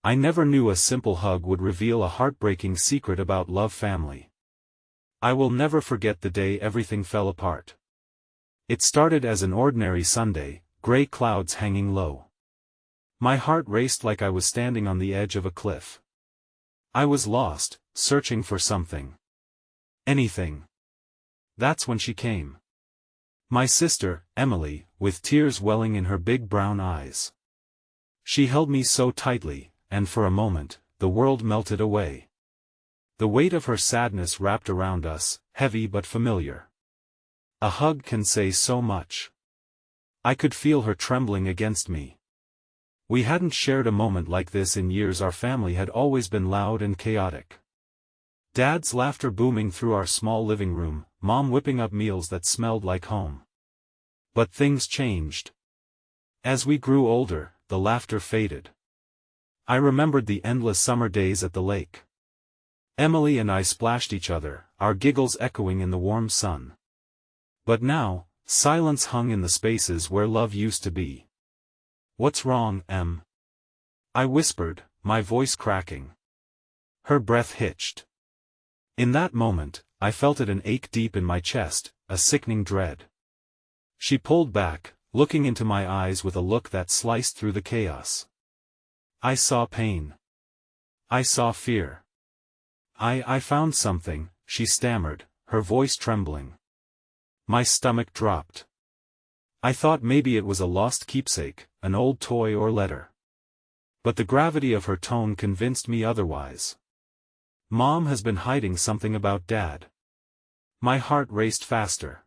I never knew a simple hug would reveal a heartbreaking secret about love family. I will never forget the day everything fell apart. It started as an ordinary Sunday, gray clouds hanging low. My heart raced like I was standing on the edge of a cliff. I was lost, searching for something. Anything. That's when she came. My sister, Emily, with tears welling in her big brown eyes. She held me so tightly, and for a moment, the world melted away. The weight of her sadness wrapped around us, heavy but familiar. A hug can say so much. I could feel her trembling against me. We hadn't shared a moment like this in years. Our family had always been loud and chaotic. Dad's laughter booming through our small living room, Mom whipping up meals that smelled like home. But things changed. As we grew older, the laughter faded. I remembered the endless summer days at the lake. Emily and I splashed each other, our giggles echoing in the warm sun. But now, silence hung in the spaces where love used to be. "What's wrong, Em?" I whispered, my voice cracking. Her breath hitched. In that moment, I felt an ache deep in my chest, a sickening dread. She pulled back, looking into my eyes with a look that sliced through the chaos. I saw pain. I saw fear. I found something, she stammered, her voice trembling. My stomach dropped. I thought maybe it was a lost keepsake, an old toy or letter. But the gravity of her tone convinced me otherwise. Mom has been hiding something about Dad. My heart raced faster.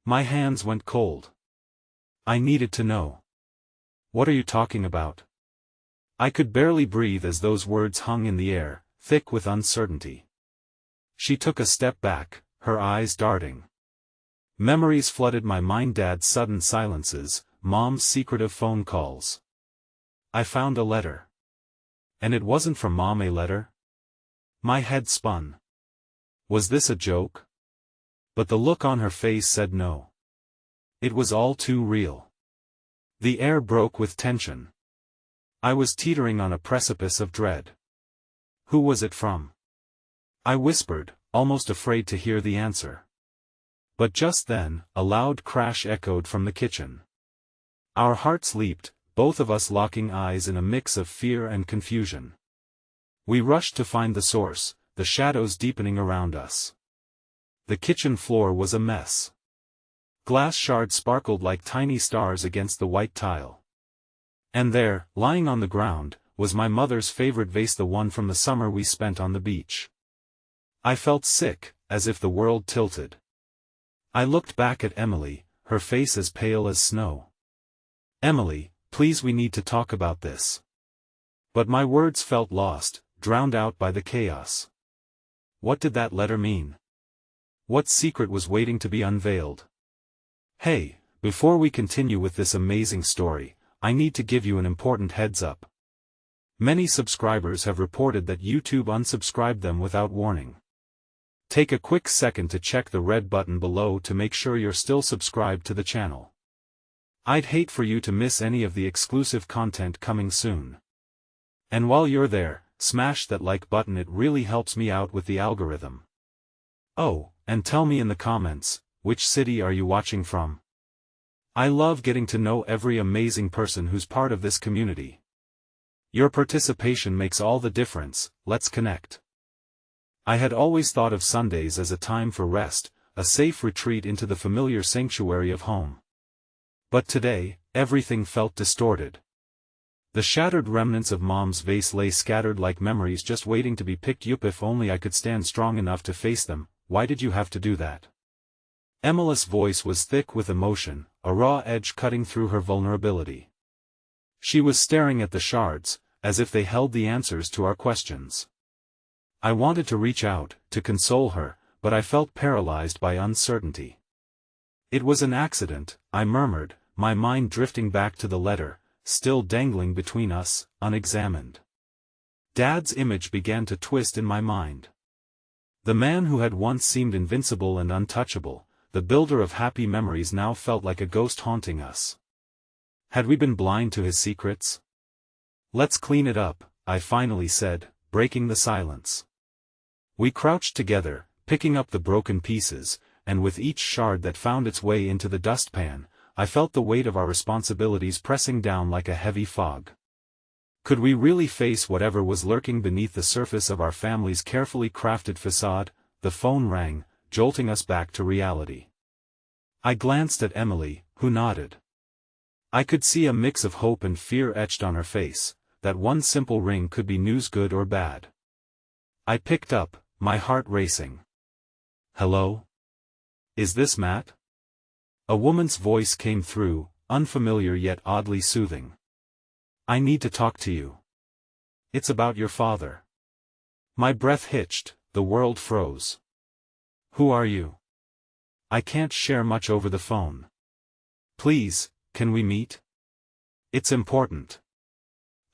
My hands went cold. I needed to know. "What are you talking about?" I could barely breathe as those words hung in the air, thick with uncertainty. She took a step back, her eyes darting. Memories flooded my mind. Dad's sudden silences, Mom's secretive phone calls. I found a letter. And it wasn't from Mom. A letter? My head spun. Was this a joke? But the look on her face said no. It was all too real. The air broke with tension. I was teetering on a precipice of dread. Who was it from? I whispered, almost afraid to hear the answer. But just then, a loud crash echoed from the kitchen. Our hearts leaped, both of us locking eyes in a mix of fear and confusion. We rushed to find the source, the shadows deepening around us. The kitchen floor was a mess. Glass shards sparkled like tiny stars against the white tile. And there, lying on the ground, was my mother's favorite vase, the one from the summer we spent on the beach. I felt sick, as if the world tilted. I looked back at Emily, her face as pale as snow. "Emily, please, we need to talk about this." But my words felt lost, drowned out by the chaos. What did that letter mean? What secret was waiting to be unveiled? Hey, before we continue with this amazing story, I need to give you an important heads up. Many subscribers have reported that YouTube unsubscribed them without warning. Take a quick second to check the red button below to make sure you're still subscribed to the channel. I'd hate for you to miss any of the exclusive content coming soon. And while you're there, smash that like button, it really helps me out with the algorithm. Oh, and tell me in the comments, which city are you watching from? I love getting to know every amazing person who's part of this community. Your participation makes all the difference. Let's connect. I had always thought of Sundays as a time for rest, a safe retreat into the familiar sanctuary of home. But today, everything felt distorted. The shattered remnants of Mom's vase lay scattered like memories just waiting to be picked up. If only I could stand strong enough to face them. Why did you have to do that? Emily's voice was thick with emotion, a raw edge cutting through her vulnerability. She was staring at the shards, as if they held the answers to our questions. I wanted to reach out, to console her, but I felt paralyzed by uncertainty. "It was an accident," I murmured, my mind drifting back to the letter, still dangling between us, unexamined. Dad's image began to twist in my mind. The man who had once seemed invincible and untouchable, the builder of happy memories, now felt like a ghost haunting us. Had we been blind to his secrets? "Let's clean it up," I finally said, breaking the silence. We crouched together, picking up the broken pieces, and with each shard that found its way into the dustpan, I felt the weight of our responsibilities pressing down like a heavy fog. Could we really face whatever was lurking beneath the surface of our family's carefully crafted facade? The phone rang, jolting us back to reality. I glanced at Emily, who nodded. I could see a mix of hope and fear etched on her face, that one simple ring could be news good or bad. I picked up, my heart racing. "Hello? Is this Matt?" A woman's voice came through, unfamiliar yet oddly soothing. "I need to talk to you. It's about your father." My breath hitched, the world froze. "Who are you? I can't share much over the phone. Please, can we meet? It's important."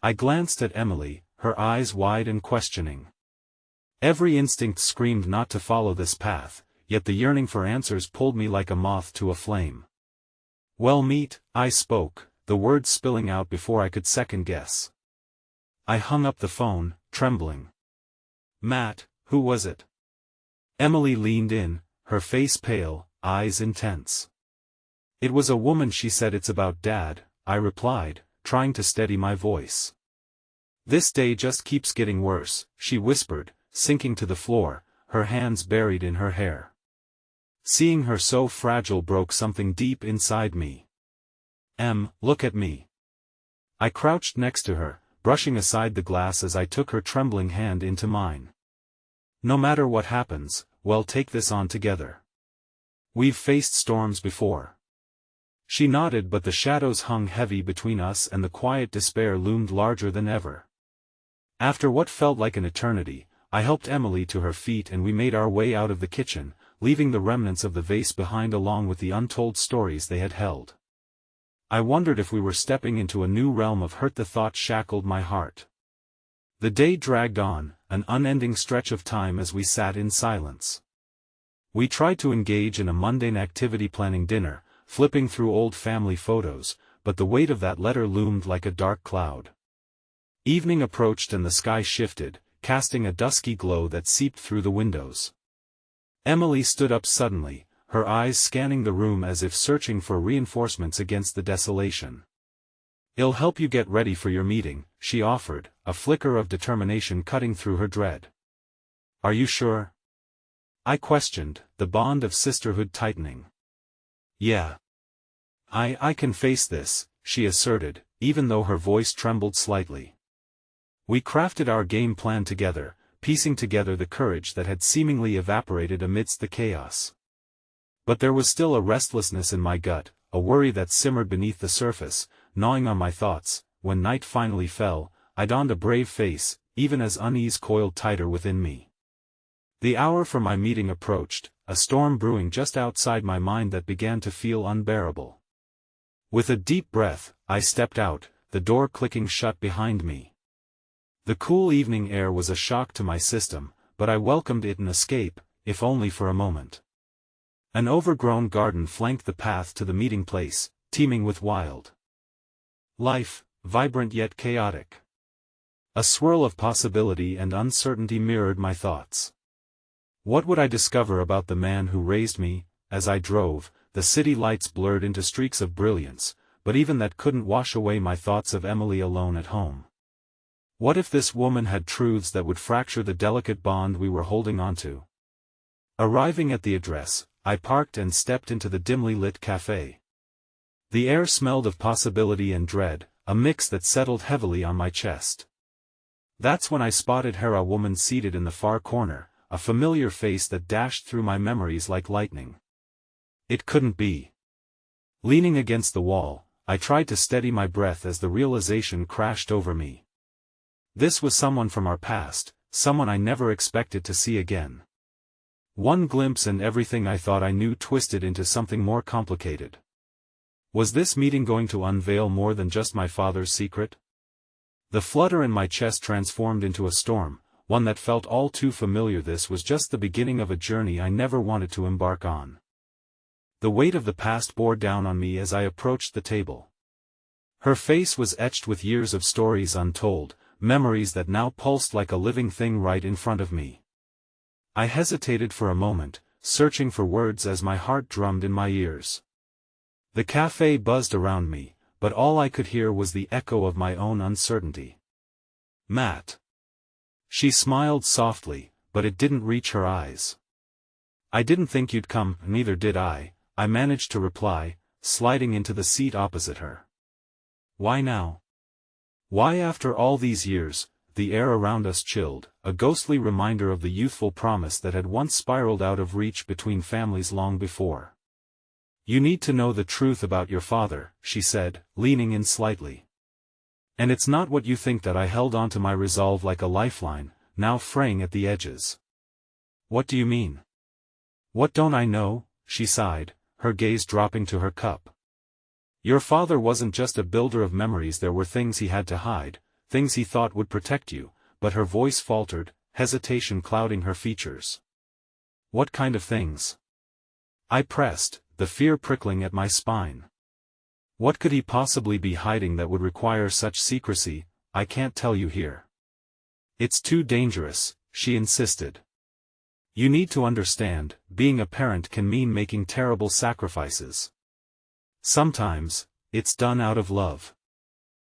I glanced at Emily, her eyes wide and questioning. Every instinct screamed not to follow this path, yet the yearning for answers pulled me like a moth to a flame. "Well, meet," I spoke, the words spilling out before I could second guess. I hung up the phone, trembling. "Matt, who was it?" Emily leaned in, her face pale, eyes intense. "It was a woman," she said. "It's about Dad," I replied, trying to steady my voice. "This day just keeps getting worse," she whispered, sinking to the floor, her hands buried in her hair. Seeing her so fragile broke something deep inside me. Look at me." I crouched next to her, brushing aside the glass as I took her trembling hand into mine. "No matter what happens, we'll take this on together. We've faced storms before." She nodded, but the shadows hung heavy between us and the quiet despair loomed larger than ever. After what felt like an eternity, I helped Emily to her feet and we made our way out of the kitchen, leaving the remnants of the vase behind along with the untold stories they had held. I wondered if we were stepping into a new realm of hurt. The thought shackled my heart. The day dragged on, an unending stretch of time as we sat in silence. We tried to engage in a mundane activity, planning dinner, flipping through old family photos, but the weight of that letter loomed like a dark cloud. Evening approached and the sky shifted, casting a dusky glow that seeped through the windows. Emily stood up suddenly, her eyes scanning the room as if searching for reinforcements against the desolation. "It'll help you get ready for your meeting," she offered, a flicker of determination cutting through her dread. "Are you sure?" I questioned, the bond of sisterhood tightening. "Yeah. I can face this," she asserted, even though her voice trembled slightly. We crafted our game plan together, piecing together the courage that had seemingly evaporated amidst the chaos. But there was still a restlessness in my gut, a worry that simmered beneath the surface, gnawing on my thoughts. When night finally fell, I donned a brave face, even as unease coiled tighter within me. The hour for my meeting approached, a storm brewing just outside my mind that began to feel unbearable. With a deep breath, I stepped out, the door clicking shut behind me. The cool evening air was a shock to my system, but I welcomed it, an escape, if only for a moment. An overgrown garden flanked the path to the meeting place, teeming with wild life, vibrant yet chaotic. A swirl of possibility and uncertainty mirrored my thoughts. What would I discover about the man who raised me? As I drove, the city lights blurred into streaks of brilliance, but even that couldn't wash away my thoughts of Emily alone at home. What if this woman had truths that would fracture the delicate bond we were holding onto? Arriving at the address, I parked and stepped into the dimly lit cafe. The air smelled of possibility and dread, a mix that settled heavily on my chest. That's when I spotted her, a woman seated in the far corner, a familiar face that dashed through my memories like lightning. It couldn't be. Leaning against the wall, I tried to steady my breath as the realization crashed over me. This was someone from our past, someone I never expected to see again. One glimpse and everything I thought I knew twisted into something more complicated. Was this meeting going to unveil more than just my father's secret? The flutter in my chest transformed into a storm, one that felt all too familiar. This was just the beginning of a journey I never wanted to embark on. The weight of the past bore down on me as I approached the table. Her face was etched with years of stories untold, memories that now pulsed like a living thing right in front of me. I hesitated for a moment, searching for words as my heart drummed in my ears. The cafe buzzed around me, but all I could hear was the echo of my own uncertainty. Matt. She smiled softly, but it didn't reach her eyes. I didn't think you'd come, neither did I managed to reply, sliding into the seat opposite her. Why now? Why after all these years? The air around us chilled, a ghostly reminder of the youthful promise that had once spiraled out of reach between families long before. You need to know the truth about your father, she said, leaning in slightly. And it's not what you think. That I held on to my resolve like a lifeline, now fraying at the edges. What do you mean? What don't I know? She sighed, her gaze dropping to her cup. Your father wasn't just a builder of memories. There were things he had to hide, things he thought would protect you, but her voice faltered, hesitation clouding her features. What kind of things? I pressed, the fear prickling at my spine. What could he possibly be hiding that would require such secrecy? I can't tell you here. It's too dangerous, she insisted. You need to understand, being a parent can mean making terrible sacrifices. Sometimes, it's done out of love.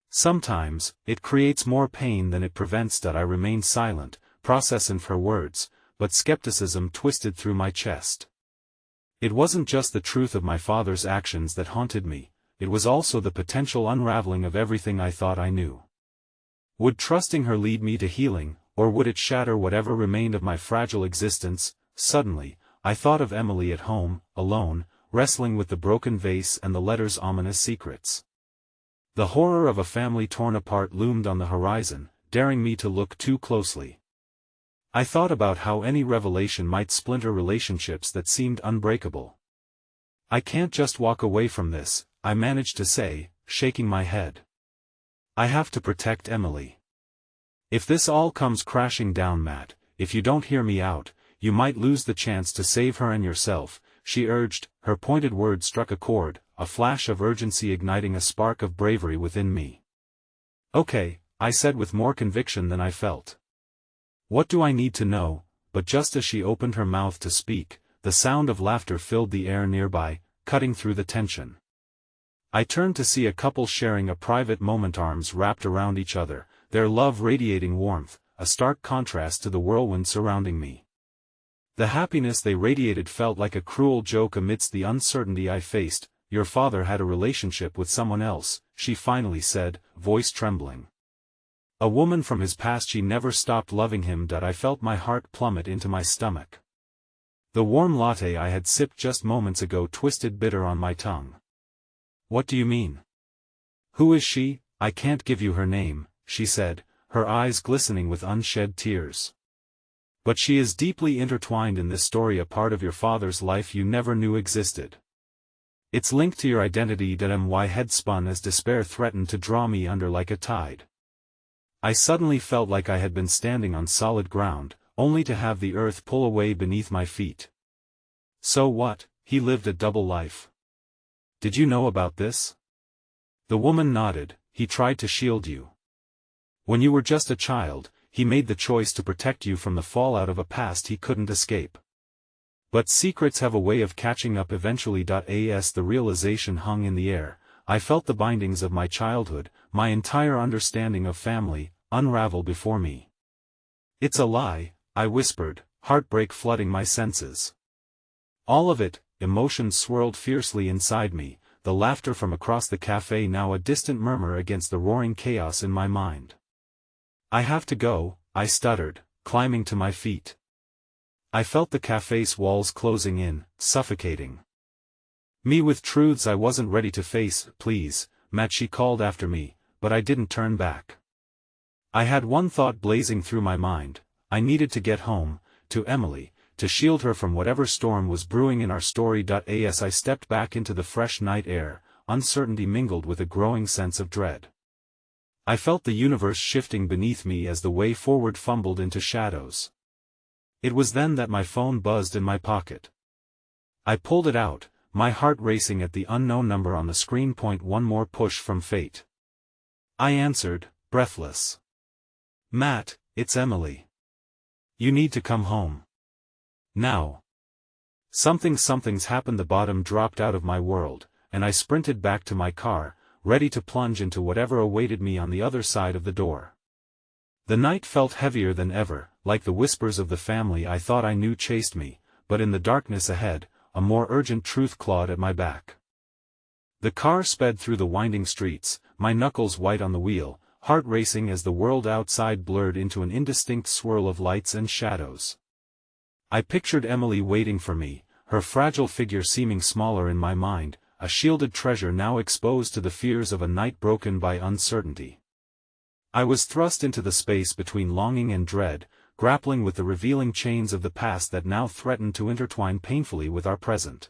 Sometimes, it creates more pain than it prevents. That I remained silent, processing her words, but skepticism twisted through my chest. It wasn't just the truth of my father's actions that haunted me, it was also the potential unraveling of everything I thought I knew. Would trusting her lead me to healing, or would it shatter whatever remained of my fragile existence? Suddenly, I thought of Emily at home, alone, wrestling with the broken vase and the letter's ominous secrets. The horror of a family torn apart loomed on the horizon, daring me to look too closely. I thought about how any revelation might splinter relationships that seemed unbreakable. I can't just walk away from this, I managed to say, shaking my head. I have to protect Emily. If this all comes crashing down, Matt, if you don't hear me out, you might lose the chance to save her and yourself, she urged. Her pointed words struck a chord, a flash of urgency igniting a spark of bravery within me. Okay, I said with more conviction than I felt. What do I need to know? But just as she opened her mouth to speak, the sound of laughter filled the air nearby, cutting through the tension. I turned to see a couple sharing a private moment, arms wrapped around each other, their love radiating warmth, a stark contrast to the whirlwind surrounding me. The happiness they radiated felt like a cruel joke amidst the uncertainty I faced. Your father had a relationship with someone else, she finally said, voice trembling. A woman from his past. She never stopped loving him. I felt my heart plummet into my stomach. The warm latte I had sipped just moments ago twisted bitter on my tongue. What do you mean? Who is she? I can't give you her name, she said, her eyes glistening with unshed tears. But she is deeply intertwined in this story, a part of your father's life you never knew existed. It's linked to your identity. My head spun as despair threatened to draw me under like a tide. I suddenly felt like I had been standing on solid ground, only to have the earth pull away beneath my feet. So what? He lived a double life. Did you know about this? The woman nodded. He tried to shield you. When you were just a child, he made the choice to protect you from the fallout of a past he couldn't escape. But secrets have a way of catching up eventually. As the realization hung in the air, I felt the bindings of my childhood, my entire understanding of family, unravel before me. It's a lie, I whispered, heartbreak flooding my senses. All of it. Emotions swirled fiercely inside me, the laughter from across the cafe now a distant murmur against the roaring chaos in my mind. I have to go, I stuttered, climbing to my feet. I felt the cafe's walls closing in, suffocating me with truths I wasn't ready to face. Please, Matt, she called after me, but I didn't turn back. I had one thought blazing through my mind: I needed to get home, to Emily, to shield her from whatever storm was brewing in our story. As I stepped back into the fresh night air, uncertainty mingled with a growing sense of dread. I felt the universe shifting beneath me as the way forward fumbled into shadows. It was then that my phone buzzed in my pocket. I pulled it out, my heart racing at the unknown number on the screen. One more push from fate. I answered, breathless. Matt, it's Emily. You need to come home. Now. Something's happened. The bottom dropped out of my world, and I sprinted back to my car, ready to plunge into whatever awaited me on the other side of the door. The night felt heavier than ever, like the whispers of the family I thought I knew chased me, but in the darkness ahead, a more urgent truth clawed at my back. The car sped through the winding streets, my knuckles white on the wheel, heart racing as the world outside blurred into an indistinct swirl of lights and shadows. I pictured Emily waiting for me, her fragile figure seeming smaller in my mind, a shielded treasure now exposed to the fears of a night broken by uncertainty. I was thrust into the space between longing and dread, grappling with the revealing chains of the past that now threatened to intertwine painfully with our present.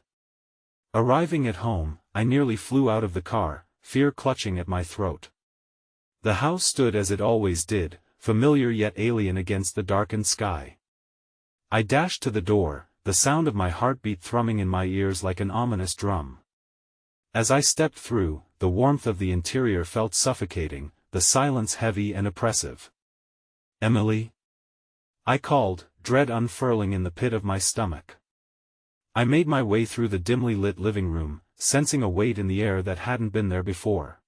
Arriving at home, I nearly flew out of the car, fear clutching at my throat. The house stood as it always did, familiar yet alien against the darkened sky. I dashed to the door, the sound of my heartbeat thrumming in my ears like an ominous drum. As I stepped through, the warmth of the interior felt suffocating, the silence heavy and oppressive. "Emily?" I called, dread unfurling in the pit of my stomach. I made my way through the dimly lit living room, sensing a weight in the air that hadn't been there before.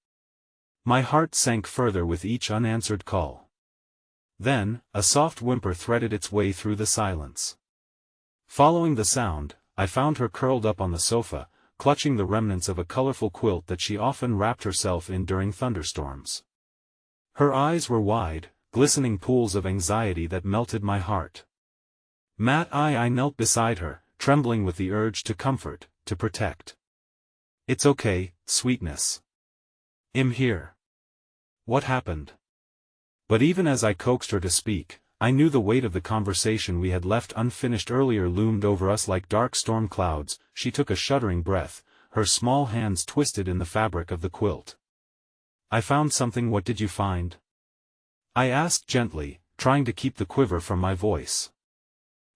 My heart sank further with each unanswered call. Then, a soft whimper threaded its way through the silence. Following the sound, I found her curled up on the sofa, clutching the remnants of a colorful quilt that she often wrapped herself in during thunderstorms. Her eyes were wide, glistening pools of anxiety that melted my heart. Matt, I knelt beside her, trembling with the urge to comfort, to protect. "It's okay, sweetness. I'm here." "What happened?" But even as I coaxed her to speak, I knew the weight of the conversation we had left unfinished earlier loomed over us like dark storm clouds. She took a shuddering breath, her small hands twisted in the fabric of the quilt. "I found something." "What did you find?" I asked gently, trying to keep the quiver from my voice.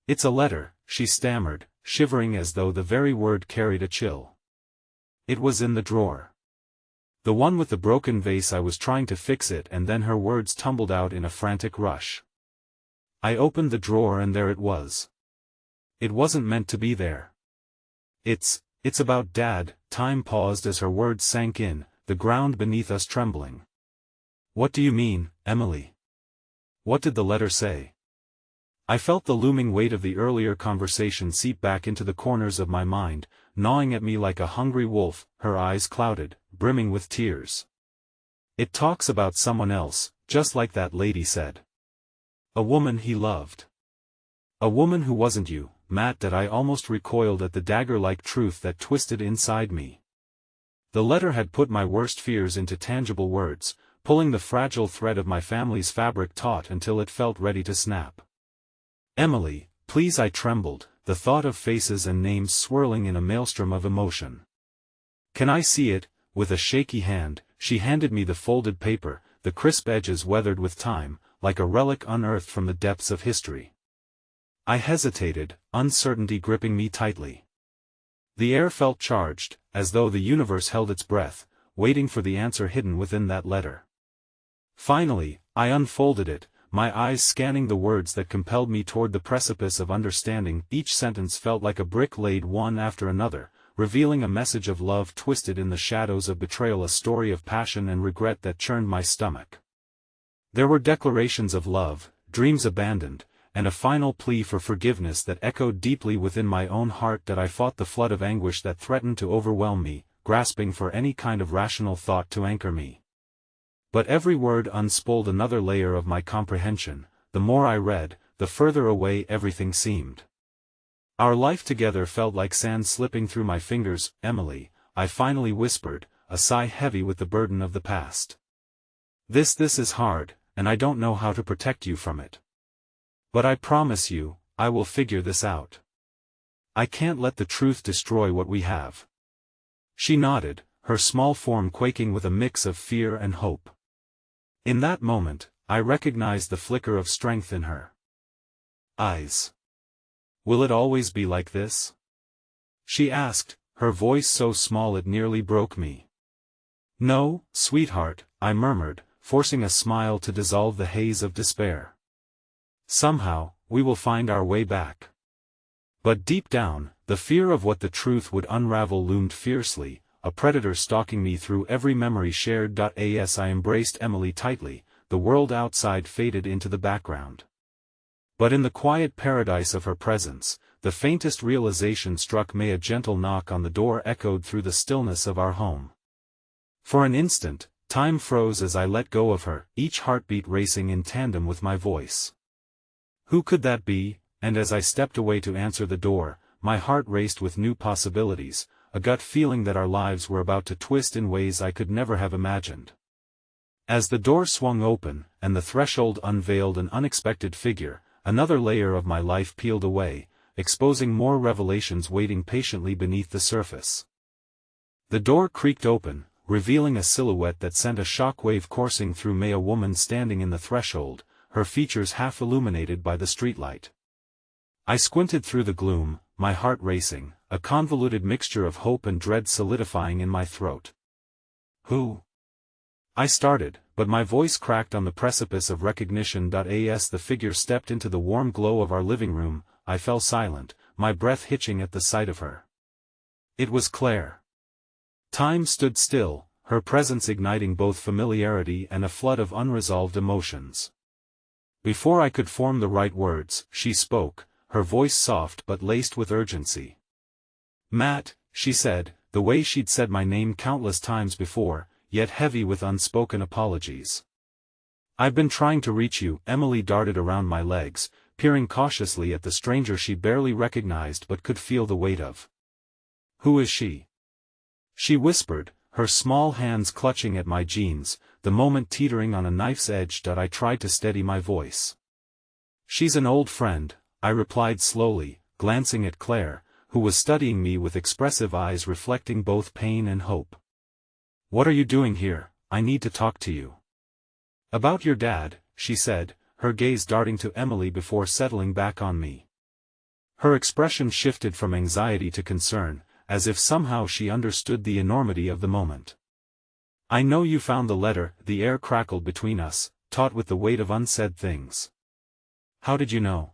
"It's a letter," she stammered, shivering as though the very word carried a chill. "It was in the drawer. The one with the broken vase. I was trying to fix it," and then her words tumbled out in a frantic rush. I opened the drawer and there it was. It wasn't meant to be there. It's about Dad." Time paused as her words sank in, the ground beneath us trembling. "What do you mean, Emily? What did the letter say?" I felt the looming weight of the earlier conversation seep back into the corners of my mind, gnawing at me like a hungry wolf, her eyes clouded, brimming with tears. "It talks about someone else, just like that lady said. A woman he loved. A woman who wasn't you, Matt." That I almost recoiled at the dagger-like truth that twisted inside me. The letter had put my worst fears into tangible words, pulling the fragile thread of my family's fabric taut until it felt ready to snap. "Emily, please." I trembled, the thought of faces and names swirling in a maelstrom of emotion. "Can I see it?" With a shaky hand, she handed me the folded paper, the crisp edges weathered with time, like a relic unearthed from the depths of history. I hesitated, uncertainty gripping me tightly. The air felt charged, as though the universe held its breath, waiting for the answer hidden within that letter. Finally, I unfolded it, my eyes scanning the words that compelled me toward the precipice of understanding. Each sentence felt like a brick laid one after another, revealing a message of love twisted in the shadows of betrayal, a story of passion and regret that churned my stomach. There were declarations of love, dreams abandoned, and a final plea for forgiveness that echoed deeply within my own heart. That I fought the flood of anguish that threatened to overwhelm me, grasping for any kind of rational thought to anchor me. But every word unspooled another layer of my comprehension. The more I read, the further away everything seemed. Our life together felt like sand slipping through my fingers. "Emily," I finally whispered, a sigh heavy with the burden of the past. This is hard, and I don't know how to protect you from it. But I promise you, I will figure this out. I can't let the truth destroy what we have." She nodded, her small form quaking with a mix of fear and hope. In that moment, I recognized the flicker of strength in her eyes. "Will it always be like this?" she asked, her voice so small it nearly broke me. "No, sweetheart," I murmured, forcing a smile to dissolve the haze of despair. Somehow, we will find our way back. But deep down, the fear of what the truth would unravel loomed fiercely, a predator stalking me through every memory shared. As I embraced Emily tightly, the world outside faded into the background. But in the quiet paradise of her presence, the faintest realization struck me. A gentle knock on the door echoed through the stillness of our home. For an instant, time froze as I let go of her, each heartbeat racing in tandem with my voice. Who could that be? And as I stepped away to answer the door, my heart raced with new possibilities, a gut feeling that our lives were about to twist in ways I could never have imagined. As the door swung open, and the threshold unveiled an unexpected figure, another layer of my life peeled away, exposing more revelations waiting patiently beneath the surface. The door creaked open, revealing a silhouette that sent a shockwave coursing through me. A woman standing in the threshold, her features half illuminated by the streetlight. I squinted through the gloom, my heart racing, a convoluted mixture of hope and dread solidifying in my throat. Who? I started, but my voice cracked on the precipice of recognition. As the figure stepped into the warm glow of our living room, I fell silent, my breath hitching at the sight of her. It was Claire. Time stood still, her presence igniting both familiarity and a flood of unresolved emotions. Before I could form the right words, she spoke, her voice soft but laced with urgency. Matt, she said, the way she'd said my name countless times before, yet heavy with unspoken apologies. I've been trying to reach you. Emily darted around my legs, peering cautiously at the stranger she barely recognized but could feel the weight of. Who is she? She whispered, her small hands clutching at my jeans, the moment teetering on a knife's edge. I tried to steady my voice. She's an old friend, I replied slowly, glancing at Claire, who was studying me with expressive eyes reflecting both pain and hope. What are you doing here? I need to talk to you. About your dad, she said, her gaze darting to Emily before settling back on me. Her expression shifted from anxiety to concern, as if somehow she understood the enormity of the moment. I know you found the letter. The air crackled between us, taut with the weight of unsaid things. How did you know?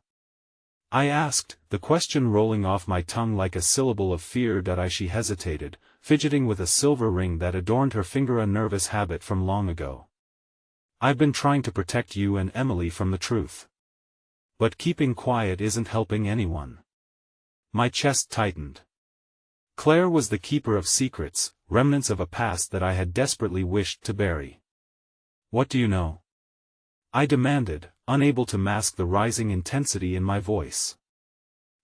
I asked, the question rolling off my tongue like a syllable of fear. She hesitated, fidgeting with a silver ring that adorned her finger, a nervous habit from long ago. I've been trying to protect you and Emily from the truth. But keeping quiet isn't helping anyone. My chest tightened. Claire was the keeper of secrets, remnants of a past that I had desperately wished to bury. What do you know? I demanded, unable to mask the rising intensity in my voice.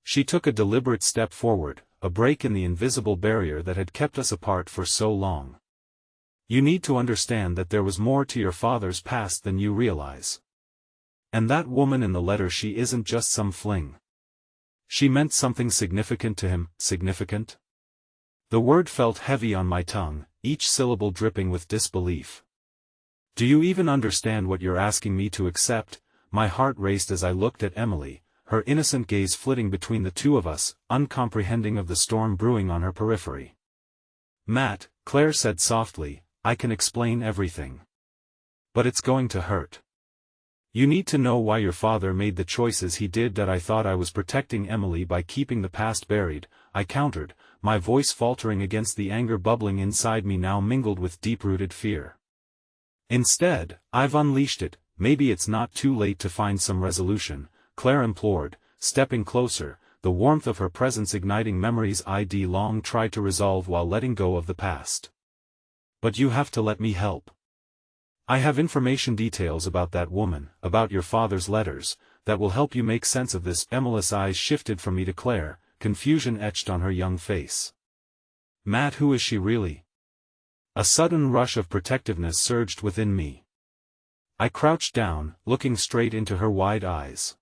She took a deliberate step forward, a break in the invisible barrier that had kept us apart for so long. You need to understand that there was more to your father's past than you realize. And that woman in the letter, she isn't just some fling. She meant something significant to him. Significant? The word felt heavy on my tongue, each syllable dripping with disbelief. Do you even understand what you're asking me to accept? My heart raced as I looked at Emily, her innocent gaze flitting between the two of us, uncomprehending of the storm brewing on her periphery. Matt, Claire said softly, I can explain everything. But it's going to hurt. You need to know why your father made the choices he did. I thought I was protecting Emily by keeping the past buried, I countered, my voice faltering against the anger bubbling inside me now mingled with deep-rooted fear. Instead, I've unleashed it. Maybe it's not too late to find some resolution, Claire implored, stepping closer, the warmth of her presence igniting memories I'd long tried to resolve while letting go of the past. But you have to let me help. I have information, details about that woman, about your father's letters, that will help you make sense of this. Emily's eyes shifted from me to Claire, confusion etched on her young face. Matt, who is she really? A sudden rush of protectiveness surged within me. I crouched down, looking straight into her wide eyes.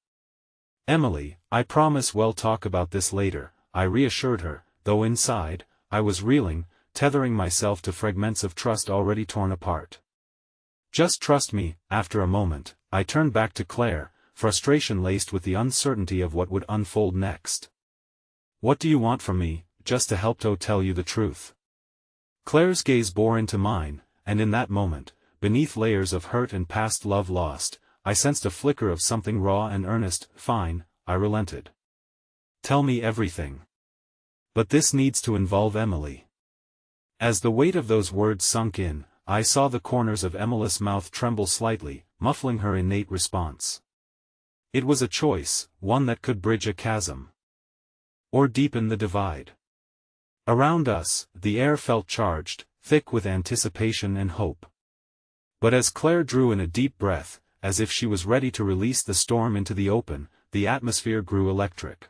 Emily, I promise we'll talk about this later, I reassured her, though inside, I was reeling, tethering myself to fragments of trust already torn apart. Just trust me. After a moment, I turned back to Claire, frustration laced with the uncertainty of what would unfold next. What do you want from me? Just to help tell you the truth. Claire's gaze bore into mine, and in that moment, beneath layers of hurt and past love lost, I sensed a flicker of something raw and earnest. Fine, I relented. Tell me everything. But this needs to involve Emily. As the weight of those words sunk in, I saw the corners of Emily's mouth tremble slightly, muffling her innate response. It was a choice, one that could bridge a chasm. Or deepen the divide. Around us, the air felt charged, thick with anticipation and hope. But as Claire drew in a deep breath, as if she was ready to release the storm into the open, the atmosphere grew electric.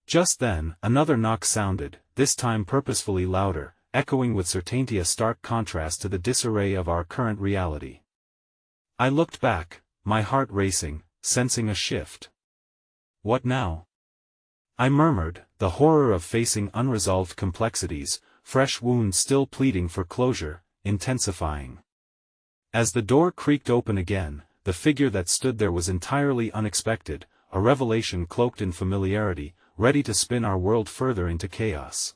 Just then, another knock sounded, this time purposefully louder, echoing with certainty a stark contrast to the disarray of our current reality. I looked back, my heart racing, sensing a shift. What now? I murmured, the horror of facing unresolved complexities, fresh wounds still pleading for closure, intensifying. As the door creaked open again, the figure that stood there was entirely unexpected, a revelation cloaked in familiarity, ready to spin our world further into chaos.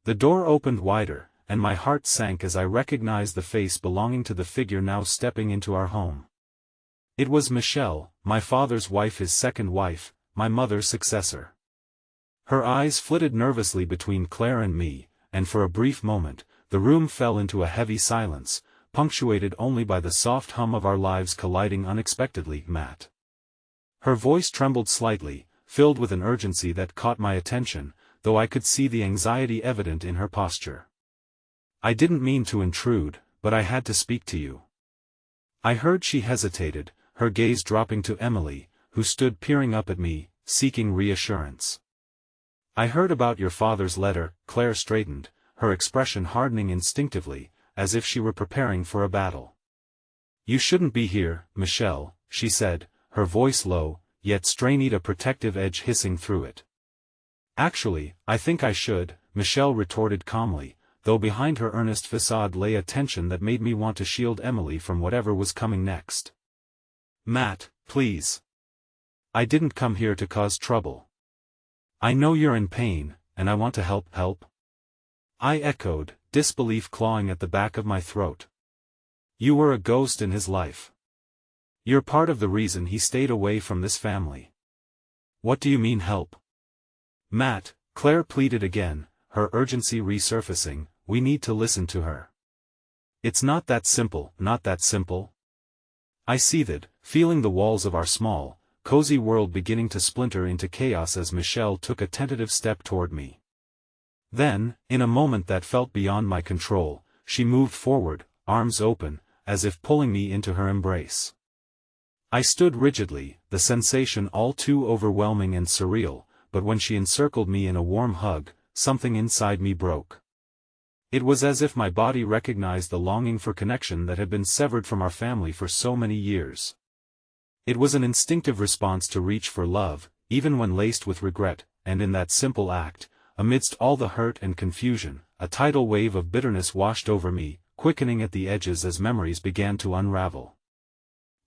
The door opened wider, and my heart sank as I recognized the face belonging to the figure now stepping into our home. It was Michelle, my father's wife, his second wife, my mother's successor. Her eyes flitted nervously between Claire and me, and for a brief moment, the room fell into a heavy silence, punctuated only by the soft hum of our lives colliding unexpectedly. Matt. Her voice trembled slightly, filled with an urgency that caught my attention, though I could see the anxiety evident in her posture. I didn't mean to intrude, but I had to speak to you. I heard she hesitated, her gaze dropping to Emily, who stood peering up at me, seeking reassurance. I heard about your father's letter. Claire straightened, her expression hardening instinctively, as if she were preparing for a battle. You shouldn't be here, Michelle, she said, her voice low, yet strained, a protective edge hissing through it. Actually, I think I should, Michelle retorted calmly, though behind her earnest facade lay a tension that made me want to shield Emily from whatever was coming next. Matt, please. I didn't come here to cause trouble. I know you're in pain, and I want to help. I echoed, disbelief clawing at the back of my throat. You were a ghost in his life. You're part of the reason he stayed away from this family. What do you mean help? Matt, Claire pleaded again, her urgency resurfacing, we need to listen to her. It's not that simple, not that simple. I seethed, feeling the walls of our small, cozy world beginning to splinter into chaos as Michelle took a tentative step toward me. Then, in a moment that felt beyond my control, she moved forward, arms open, as if pulling me into her embrace. I stood rigidly, the sensation all too overwhelming and surreal, but when she encircled me in a warm hug, something inside me broke. It was as if my body recognized the longing for connection that had been severed from our family for so many years. It was an instinctive response to reach for love, even when laced with regret, and in that simple act, amidst all the hurt and confusion, a tidal wave of bitterness washed over me, quickening at the edges as memories began to unravel.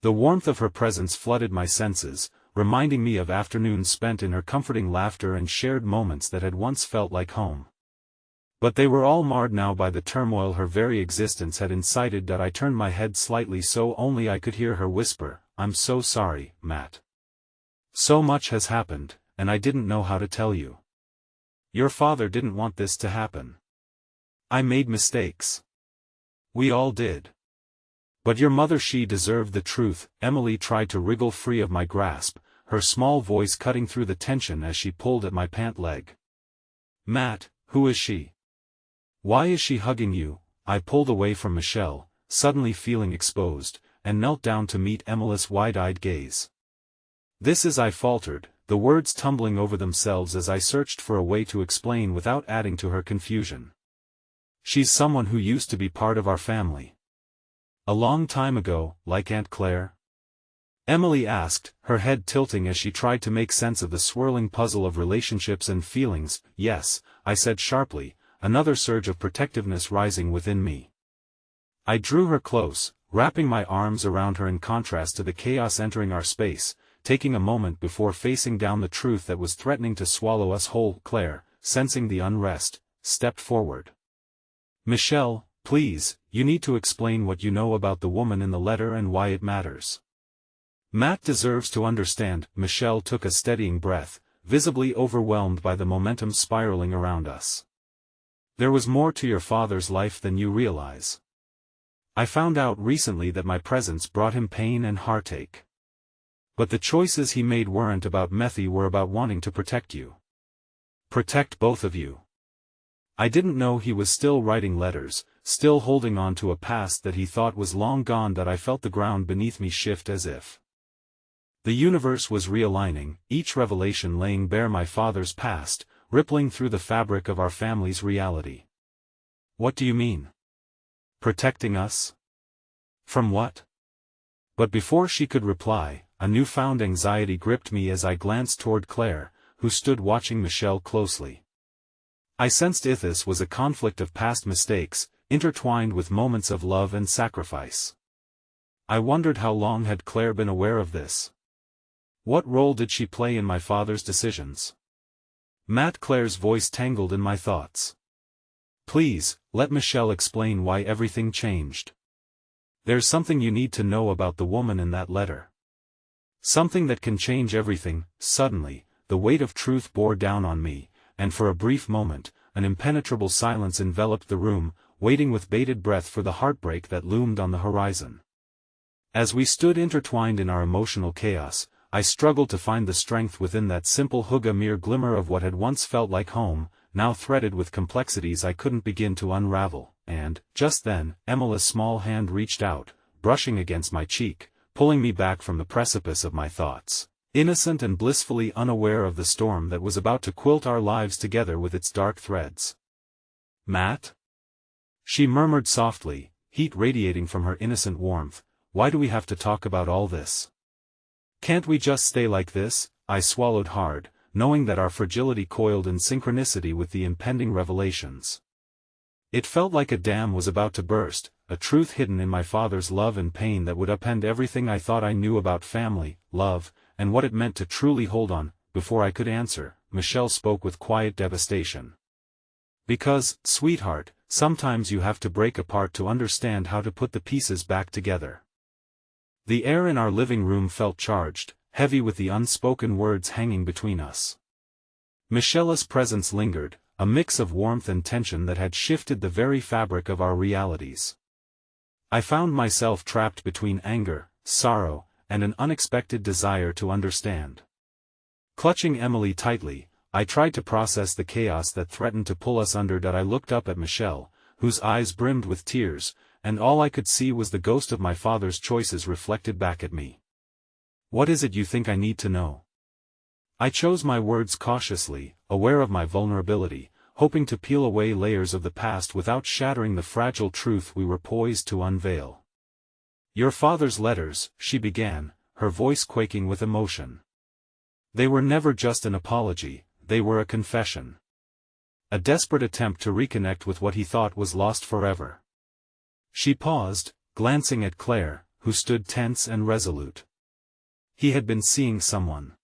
The warmth of her presence flooded my senses, reminding me of afternoons spent in her comforting laughter and shared moments that had once felt like home. But they were all marred now by the turmoil her very existence had incited. I turned my head slightly so only I could hear her whisper, I'm so sorry, Matt. So much has happened, and I didn't know how to tell you. Your father didn't want this to happen. I made mistakes. We all did. But your mother, she deserved the truth. Emily tried to wriggle free of my grasp, her small voice cutting through the tension as she pulled at my pant leg. Matt, who is she? Why is she hugging you? I pulled away from Michelle, suddenly feeling exposed, and knelt down to meet Emily's wide-eyed gaze. This is, I faltered, the words tumbling over themselves as I searched for a way to explain without adding to her confusion. She's someone who used to be part of our family. A long time ago, like Aunt Claire? Emily asked, her head tilting as she tried to make sense of the swirling puzzle of relationships and feelings. Yes, I said sharply, another surge of protectiveness rising within me. I drew her close, wrapping my arms around her in contrast to the chaos entering our space, taking a moment before facing down the truth that was threatening to swallow us whole. Claire, sensing the unrest, stepped forward. Michelle, Please, you need to explain what you know about the woman in the letter and why it matters. Matt deserves to understand. Michelle took a steadying breath, visibly overwhelmed by the momentum spiraling around us. There was more to your father's life than you realize. I found out recently that my presence brought him pain and heartache. But the choices he made weren't about Methy, were about wanting to protect you. Protect both of you. I didn't know he was still writing letters, still holding on to a past that he thought was long gone, that I felt the ground beneath me shift as if the universe was realigning, each revelation laying bare my father's past, rippling through the fabric of our family's reality. What do you mean? Protecting us? From what? But before she could reply, a newfound anxiety gripped me as I glanced toward Claire, who stood watching Michelle closely. I sensed this was a conflict of past mistakes, intertwined with moments of love and sacrifice. I wondered, how long had Claire been aware of this? What role did she play in my father's decisions? Matt, Claire's voice tangled in my thoughts. Please, let Michelle explain why everything changed. There's something you need to know about the woman in that letter. Something that can change everything. Suddenly, the weight of truth bore down on me, and for a brief moment, an impenetrable silence enveloped the room, waiting with bated breath for the heartbreak that loomed on the horizon. As we stood intertwined in our emotional chaos, I struggled to find the strength within that simple hug, a mere glimmer of what had once felt like home, now threaded with complexities I couldn't begin to unravel. And, just then, Emila's small hand reached out, brushing against my cheek, pulling me back from the precipice of my thoughts, innocent and blissfully unaware of the storm that was about to quilt our lives together with its dark threads. Matt? She murmured softly, heat radiating from her innocent warmth. Why do we have to talk about all this? Can't we just stay like this? I swallowed hard, knowing that our fragility coiled in synchronicity with the impending revelations. It felt like a dam was about to burst, a truth hidden in my father's love and pain that would upend everything I thought I knew about family, love, and what it meant to truly hold on. Before I could answer, Michelle spoke with quiet devastation. Because, sweetheart, sometimes you have to break apart to understand how to put the pieces back together. The air in our living room felt charged, heavy with the unspoken words hanging between us. Michelle's presence lingered, a mix of warmth and tension that had shifted the very fabric of our realities. I found myself trapped between anger, sorrow, and an unexpected desire to understand. Clutching Emily tightly, I tried to process the chaos that threatened to pull us under. I looked up at Michelle, whose eyes brimmed with tears, and all I could see was the ghost of my father's choices reflected back at me. What is it you think I need to know? I chose my words cautiously, aware of my vulnerability, hoping to peel away layers of the past without shattering the fragile truth we were poised to unveil. Your father's letters, she began, her voice quaking with emotion. They were never just an apology, they were a confession. A desperate attempt to reconnect with what he thought was lost forever. She paused, glancing at Claire, who stood tense and resolute. He had been seeing someone.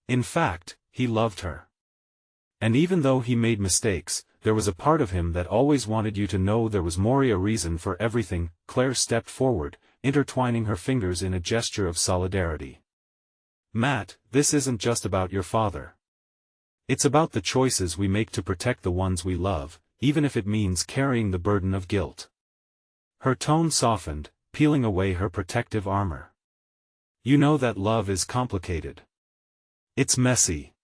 In fact, he loved her. And even though he made mistakes, there was a part of him that always wanted you to know there was more. A reason for everything. Claire stepped forward, intertwining her fingers in a gesture of solidarity. Matt, this isn't just about your father. It's about the choices we make to protect the ones we love, even if it means carrying the burden of guilt. Her tone softened, peeling away her protective armor. You know that love is complicated. It's messy.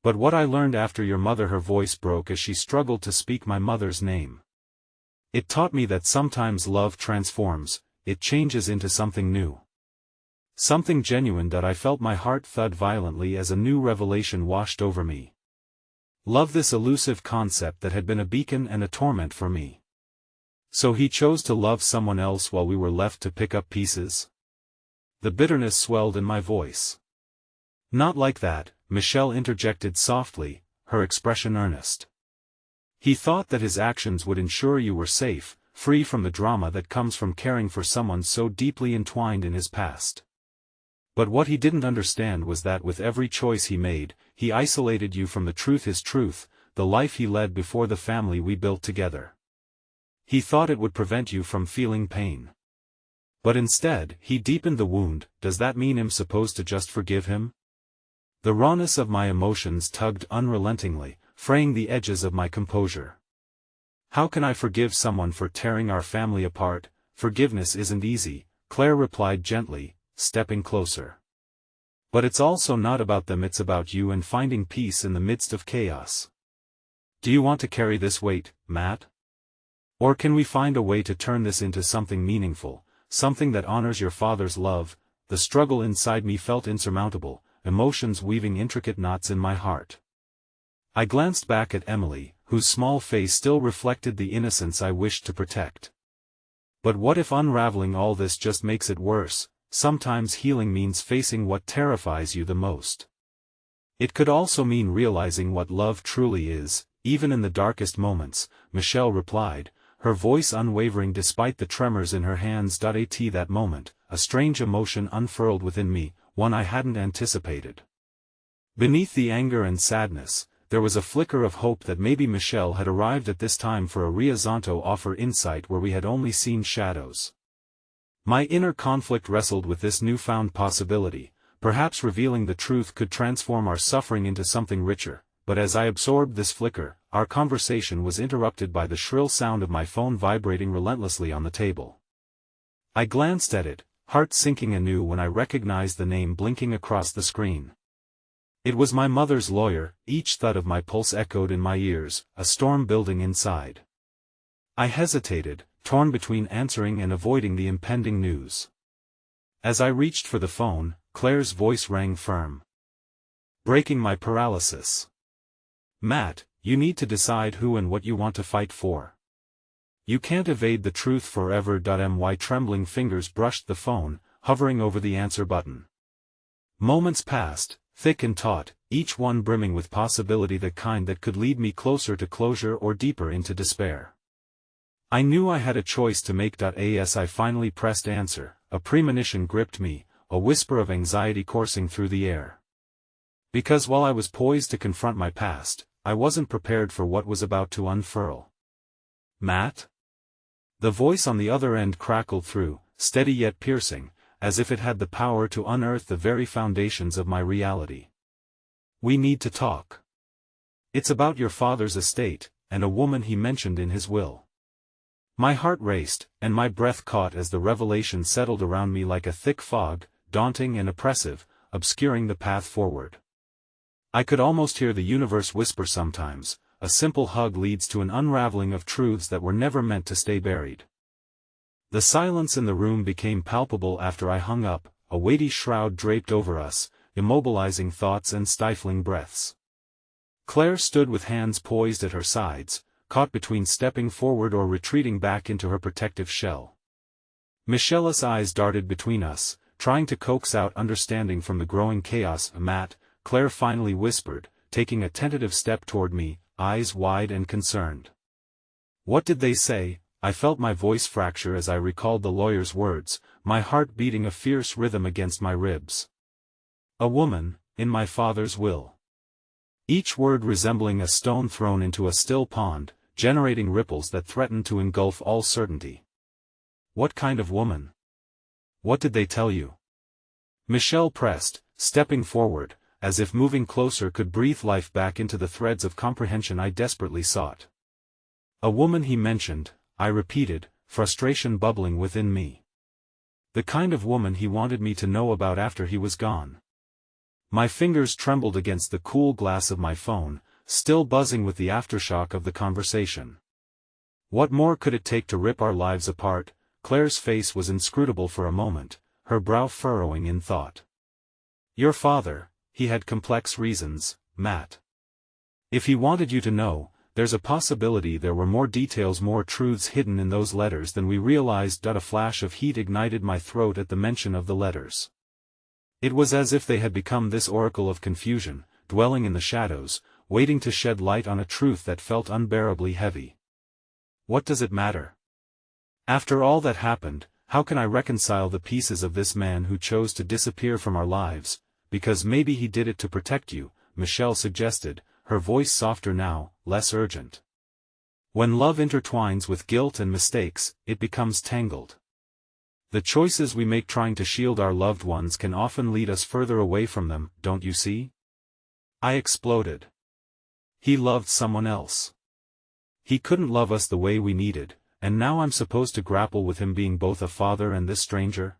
But what I learned after your mother, her voice broke as she struggled to speak my mother's name. It taught me that sometimes love transforms, it changes into something new. Something genuine. That I felt my heart thud violently as a new revelation washed over me. Love, this elusive concept that had been a beacon and a torment for me. So he chose to love someone else while we were left to pick up pieces? The bitterness swelled in my voice. Not like that, Michelle interjected softly, her expression earnest. He thought that his actions would ensure you were safe, free from the drama that comes from caring for someone so deeply entwined in his past. But what he didn't understand was that with every choice he made, he isolated you from the truth, his truth, the life he led before the family we built together. He thought it would prevent you from feeling pain. But instead, he deepened the wound. Does that mean I'm supposed to just forgive him? The rawness of my emotions tugged unrelentingly, fraying the edges of my composure. How can I forgive someone for tearing our family apart? Forgiveness isn't easy, Claire replied gently, stepping closer. But it's also not about them, it's about you and finding peace in the midst of chaos. Do you want to carry this weight, Matt? Or can we find a way to turn this into something meaningful, something that honors your father's love? The struggle inside me felt insurmountable, emotions weaving intricate knots in my heart. I glanced back at Emily, whose small face still reflected the innocence I wished to protect. But what if unraveling all this just makes it worse? Sometimes healing means facing what terrifies you the most. It could also mean realizing what love truly is, even in the darkest moments, Michelle replied, her voice unwavering despite the tremors in her hands. At that moment, a strange emotion unfurled within me, one I hadn't anticipated. Beneath the anger and sadness, there was a flicker of hope that maybe Michelle had arrived at this time for a Riazonto offer insight where we had only seen shadows. My inner conflict wrestled with this newfound possibility. Perhaps revealing the truth could transform our suffering into something richer, but as I absorbed this flicker, our conversation was interrupted by the shrill sound of my phone vibrating relentlessly on the table. I glanced at it, heart sinking anew when I recognized the name blinking across the screen. It was my mother's lawyer. Each thud of my pulse echoed in my ears, a storm building inside. I hesitated, torn between answering and avoiding the impending news. As I reached for the phone, Claire's voice rang firm, breaking my paralysis. Matt, you need to decide who and what you want to fight for. You can't evade the truth forever. My trembling fingers brushed the phone, hovering over the answer button. Moments passed, thick and taut, each one brimming with possibility, the kind that could lead me closer to closure or deeper into despair. I knew I had a choice to make. As I finally pressed answer, a premonition gripped me, a whisper of anxiety coursing through the air. Because while I was poised to confront my past, I wasn't prepared for what was about to unfurl. Matt? The voice on the other end crackled through, steady yet piercing, as if it had the power to unearth the very foundations of my reality. We need to talk. It's about your father's estate, and a woman he mentioned in his will. My heart raced, and my breath caught as the revelation settled around me like a thick fog, daunting and oppressive, obscuring the path forward. I could almost hear the universe whisper sometimes, a simple hug leads to an unraveling of truths that were never meant to stay buried. The silence in the room became palpable after I hung up, a weighty shroud draped over us, immobilizing thoughts and stifling breaths. Claire stood with hands poised at her sides, caught between stepping forward or retreating back into her protective shell. Michelle's eyes darted between us, trying to coax out understanding from the growing chaos. Matt, Claire finally whispered, taking a tentative step toward me, eyes wide and concerned. What did they say? I felt my voice fracture as I recalled the lawyer's words, my heart beating a fierce rhythm against my ribs. A woman, in my father's will. Each word resembling a stone thrown into a still pond, generating ripples that threatened to engulf all certainty. What kind of woman? What did they tell you? Michelle pressed, stepping forward, as if moving closer could breathe life back into the threads of comprehension I desperately sought. A woman he mentioned, I repeated, frustration bubbling within me. The kind of woman he wanted me to know about after he was gone. My fingers trembled against the cool glass of my phone, still buzzing with the aftershock of the conversation. What more could it take to rip our lives apart? Claire's face was inscrutable for a moment, her brow furrowing in thought. Your father, he had complex reasons, Matt. If he wanted you to know, there's a possibility there were more details, more truths hidden in those letters than we realized. A flash of heat ignited my throat at the mention of the letters. It was as if they had become this oracle of confusion, dwelling in the shadows, waiting to shed light on a truth that felt unbearably heavy. What does it matter? After all that happened, how can I reconcile the pieces of this man who chose to disappear from our lives? Because maybe he did it to protect you, Michelle suggested, her voice softer now, less urgent. When love intertwines with guilt and mistakes, it becomes tangled. The choices we make trying to shield our loved ones can often lead us further away from them, don't you see? I exploded. He loved someone else. He couldn't love us the way we needed, and now I'm supposed to grapple with him being both a father and this stranger?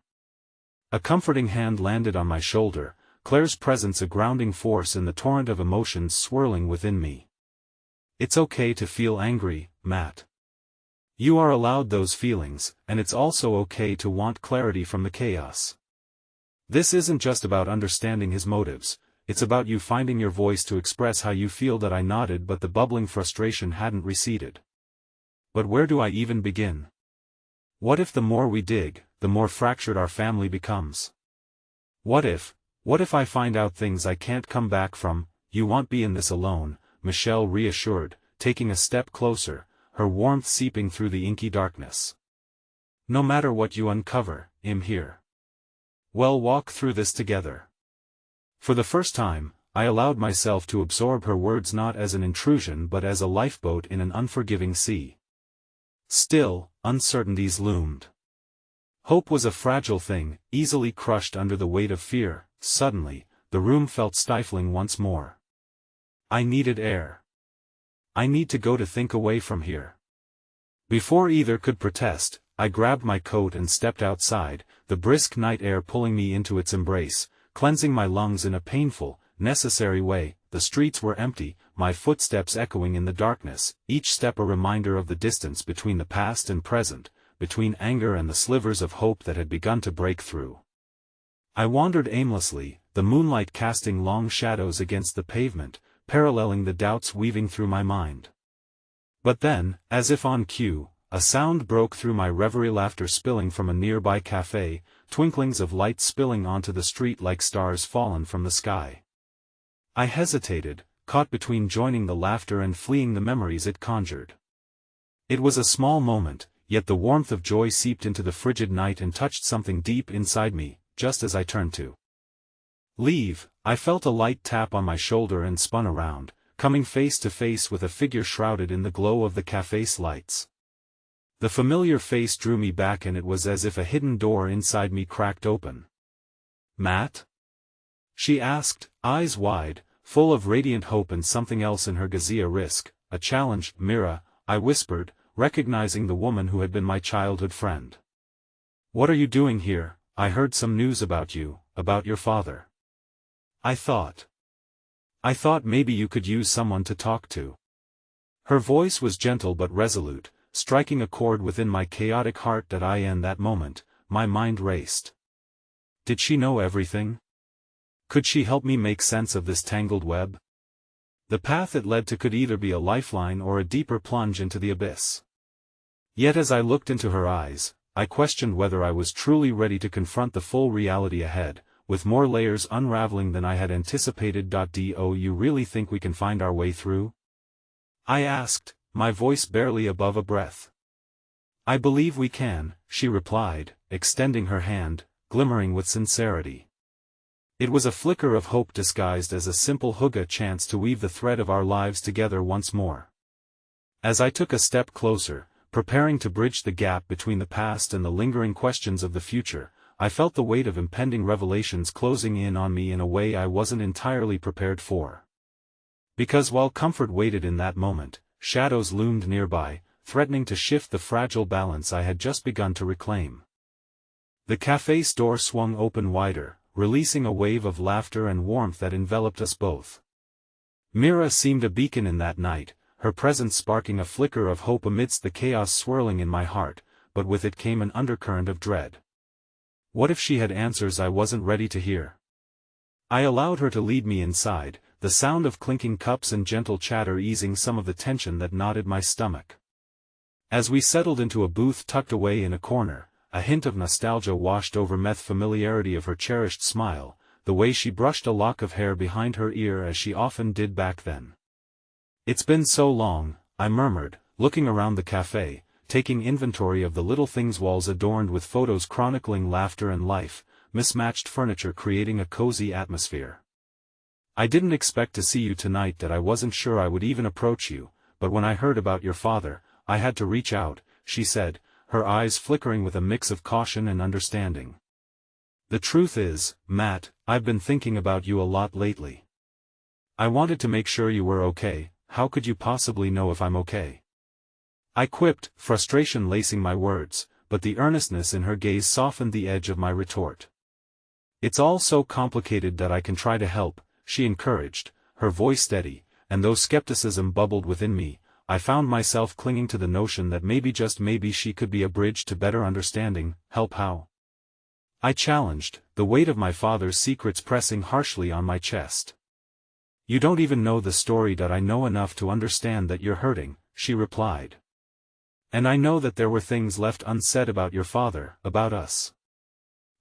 A comforting hand landed on my shoulder, Claire's presence a grounding force in the torrent of emotions swirling within me. It's okay to feel angry, Matt. You are allowed those feelings, and it's also okay to want clarity from the chaos. This isn't just about understanding his motives, it's about you finding your voice to express how you feel. That I nodded, but the bubbling frustration hadn't receded. But where do I even begin? What if the more we dig, the more fractured our family becomes? What if I find out things I can't come back from? You won't be in this alone, Michelle reassured, taking a step closer, her warmth seeping through the inky darkness. No matter what you uncover, I'm here. We'll walk through this together. For the first time, I allowed myself to absorb her words not as an intrusion but as a lifeboat in an unforgiving sea. Still, uncertainties loomed. Hope was a fragile thing, easily crushed under the weight of fear. Suddenly, the room felt stifling once more. I needed air. I need to go to think away from here. Before either could protest, I grabbed my coat and stepped outside, the brisk night air pulling me into its embrace, cleansing my lungs in a painful, necessary way. The streets were empty, my footsteps echoing in the darkness, each step a reminder of the distance between the past and present, between anger and the slivers of hope that had begun to break through. I wandered aimlessly, the moonlight casting long shadows against the pavement, paralleling the doubts weaving through my mind. But then, as if on cue, a sound broke through my reverie, laughter spilling from a nearby cafe, twinklings of light spilling onto the street like stars fallen from the sky. I hesitated, caught between joining the laughter and fleeing the memories it conjured. It was a small moment, yet the warmth of joy seeped into the frigid night and touched something deep inside me. Just as I turned to leave, I felt a light tap on my shoulder and spun around, coming face to face with a figure shrouded in the glow of the cafe's lights. The familiar face drew me back, and it was as if a hidden door inside me cracked open. "Matt?" she asked, eyes wide, full of radiant hope and something else in her gaze. "A risk, a challenge." "Mira," I whispered, recognizing the woman who had been my childhood friend. "What are you doing here? I heard some news about you, about your father. I thought maybe you could use someone to talk to." Her voice was gentle but resolute, striking a chord within my chaotic heart. In that moment, my mind raced. Did she know everything? Could she help me make sense of this tangled web? The path it led to could either be a lifeline or a deeper plunge into the abyss. Yet as I looked into her eyes, I questioned whether I was truly ready to confront the full reality ahead, with more layers unraveling than I had anticipated. "Do you really think we can find our way through?" I asked, my voice barely above a breath. "I believe we can," she replied, extending her hand, glimmering with sincerity. It was a flicker of hope disguised as a simple chance to weave the thread of our lives together once more. As I took a step closer, preparing to bridge the gap between the past and the lingering questions of the future, I felt the weight of impending revelations closing in on me in a way I wasn't entirely prepared for. Because while comfort waited in that moment, shadows loomed nearby, threatening to shift the fragile balance I had just begun to reclaim. The cafe's door swung open wider, releasing a wave of laughter and warmth that enveloped us both. Mira seemed a beacon in that night, her presence sparking a flicker of hope amidst the chaos swirling in my heart, but with it came an undercurrent of dread. What if she had answers I wasn't ready to hear? I allowed her to lead me inside, the sound of clinking cups and gentle chatter easing some of the tension that knotted my stomach. As we settled into a booth tucked away in a corner, a hint of nostalgia washed over me. Familiarity of her cherished smile, the way she brushed a lock of hair behind her ear as she often did back then. "It's been so long," I murmured, looking around the cafe, taking inventory of the little things. Walls adorned with photos chronicling laughter and life, mismatched furniture creating a cozy atmosphere. "I didn't expect to see you tonight. I wasn't sure I would even approach you, but when I heard about your father, I had to reach out," she said, her eyes flickering with a mix of caution and understanding. "The truth is, Matt, I've been thinking about you a lot lately. I wanted to make sure you were okay. How could you possibly know if I'm okay?" I quipped, frustration lacing my words, but the earnestness in her gaze softened the edge of my retort. "It's all so complicated that I can try to help," she encouraged, her voice steady, and though skepticism bubbled within me, I found myself clinging to the notion that maybe just maybe she could be a bridge to better understanding. "Help how?" I challenged, the weight of my father's secrets pressing harshly on my chest. "You don't even know the story that I know enough to understand that you're hurting," she replied. "And I know that there were things left unsaid about your father, about us.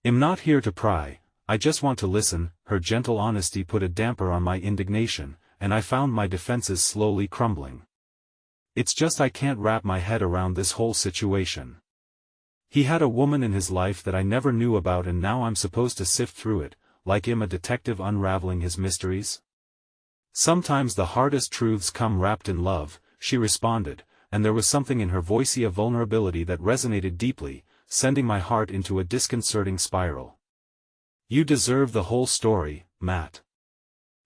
I'm not here to pry, I just want to listen." Her gentle honesty put a damper on my indignation, and I found my defenses slowly crumbling. "It's just I can't wrap my head around this whole situation. He had a woman in his life that I never knew about and now I'm supposed to sift through it, like I'm a detective unraveling his mysteries?" "Sometimes the hardest truths come wrapped in love," she responded, and there was something in her voicey of vulnerability that resonated deeply, sending my heart into a disconcerting spiral. "You deserve the whole story, Matt.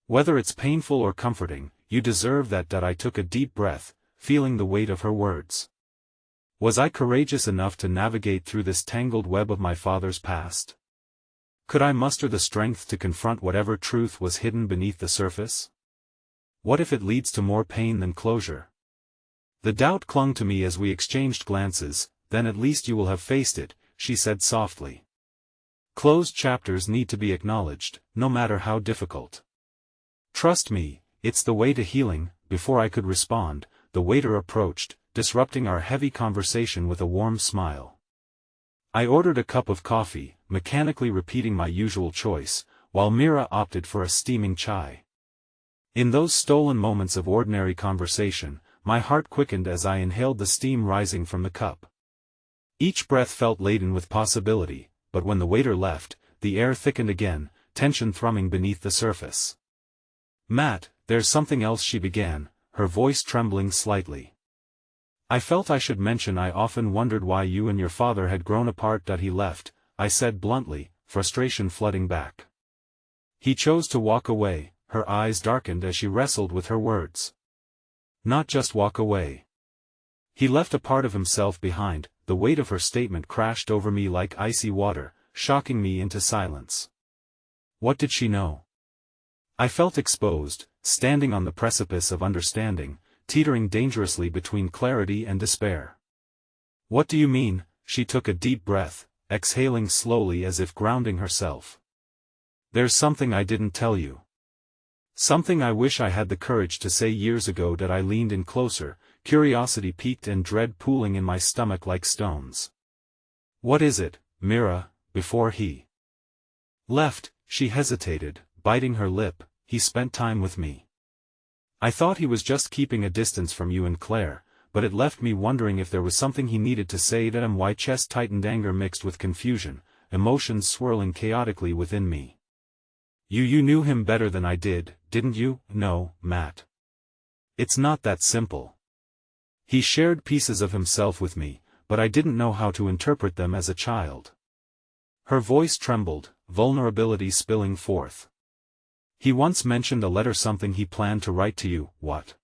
Whether it's painful or comforting, you deserve that." I took a deep breath, feeling the weight of her words. Was I courageous enough to navigate through this tangled web of my father's past? Could I muster the strength to confront whatever truth was hidden beneath the surface? What if it leads to more pain than closure? The doubt clung to me as we exchanged glances. "Then at least you will have faced it," she said softly. "Closed chapters need to be acknowledged, no matter how difficult. Trust me, it's the way to healing." Before I could respond, the waiter approached, disrupting our heavy conversation with a warm smile. I ordered a cup of coffee, mechanically repeating my usual choice, while Mira opted for a steaming chai. In those stolen moments of ordinary conversation, my heart quickened as I inhaled the steam rising from the cup. Each breath felt laden with possibility, but when the waiter left, the air thickened again, tension thrumming beneath the surface. "Matt, there's something else," she began, her voice trembling slightly. "I felt I should mention. I often wondered why you and your father had grown apart." "He left," I said bluntly, frustration flooding back. "He chose to walk away." Her eyes darkened as she wrestled with her words. "Not just walk away. He left a part of himself behind." The weight of her statement crashed over me like icy water, shocking me into silence. What did she know? I felt exposed, standing on the precipice of understanding, teetering dangerously between clarity and despair. "What do you mean?" She took a deep breath, exhaling slowly as if grounding herself. "There's something I didn't tell you. Something I wish I had the courage to say years ago." That I leaned in closer, curiosity piqued and dread pooling in my stomach like stones. "What is it, Mira?" "Before he left," she hesitated, biting her lip, "he spent time with me. I thought he was just keeping a distance from you and Claire, but it left me wondering if there was something he needed to say." My chest tightened, anger mixed with confusion, emotions swirling chaotically within me. You knew him better than I did, didn't you?" "No, Matt. It's not that simple. He shared pieces of himself with me, but I didn't know how to interpret them as a child." Her voice trembled, vulnerability spilling forth. "He once mentioned a letter, something he planned to write to you." "What?"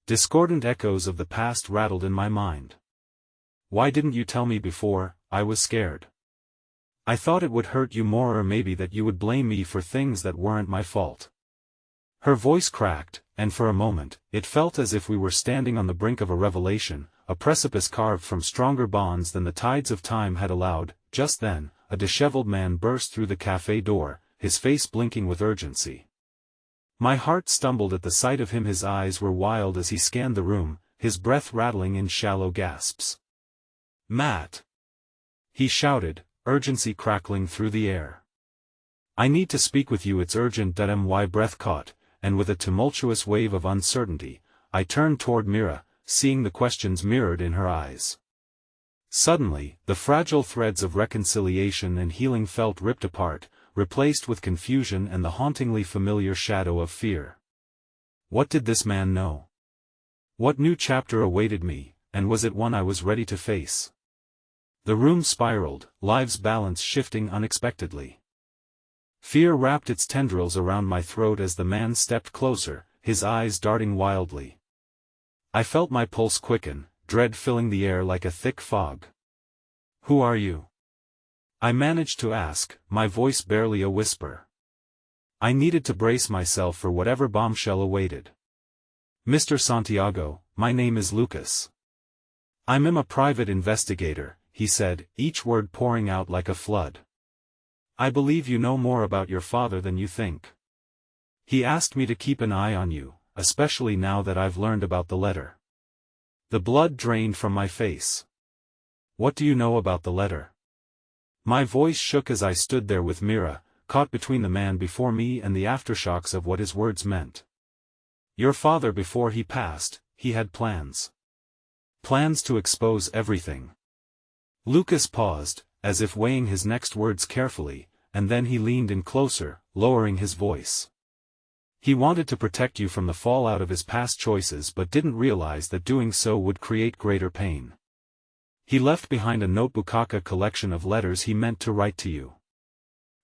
Discordant echoes of the past rattled in my mind. "Why didn't you tell me before?" "I was scared. I thought it would hurt you more, or maybe that you would blame me for things that weren't my fault." Her voice cracked, and for a moment, it felt as if we were standing on the brink of a revelation, a precipice carved from stronger bonds than the tides of time had allowed. Just then, a disheveled man burst through the cafe door, his face blinking with urgency. My heart stumbled at the sight of him. His eyes were wild as he scanned the room, his breath rattling in shallow gasps. "Matt!" he shouted, urgency crackling through the air. "I need to speak with you, it's urgent." My breath caught, and with a tumultuous wave of uncertainty, I turned toward Mira, seeing the questions mirrored in her eyes. Suddenly, the fragile threads of reconciliation and healing felt ripped apart, replaced with confusion and the hauntingly familiar shadow of fear. What did this man know? What new chapter awaited me? and was it one I was ready to face? The room spiraled, lives' balance shifting unexpectedly. Fear wrapped its tendrils around my throat as the man stepped closer, his eyes darting wildly. I felt my pulse quicken, dread filling the air like a thick fog. "Who are you?" I managed to ask, my voice barely a whisper. I needed to brace myself for whatever bombshell awaited. "Mr. Santiago, my name is Lucas. I'm a private investigator," he said, each word pouring out like a flood. "I believe you know more about your father than you think. He asked me to keep an eye on you, especially now that I've learned about the letter." The blood drained from my face. "What do you know about the letter?" My voice shook as I stood there with Mira, caught between the man before me and the aftershocks of what his words meant. "Your father, before he passed, he had plans. Plans to expose everything." Lucas paused, as if weighing his next words carefully, and then he leaned in closer, lowering his voice. "He wanted to protect you from the fallout of his past choices but didn't realize that doing so would create greater pain. He left behind a notebook, a collection of letters he meant to write to you.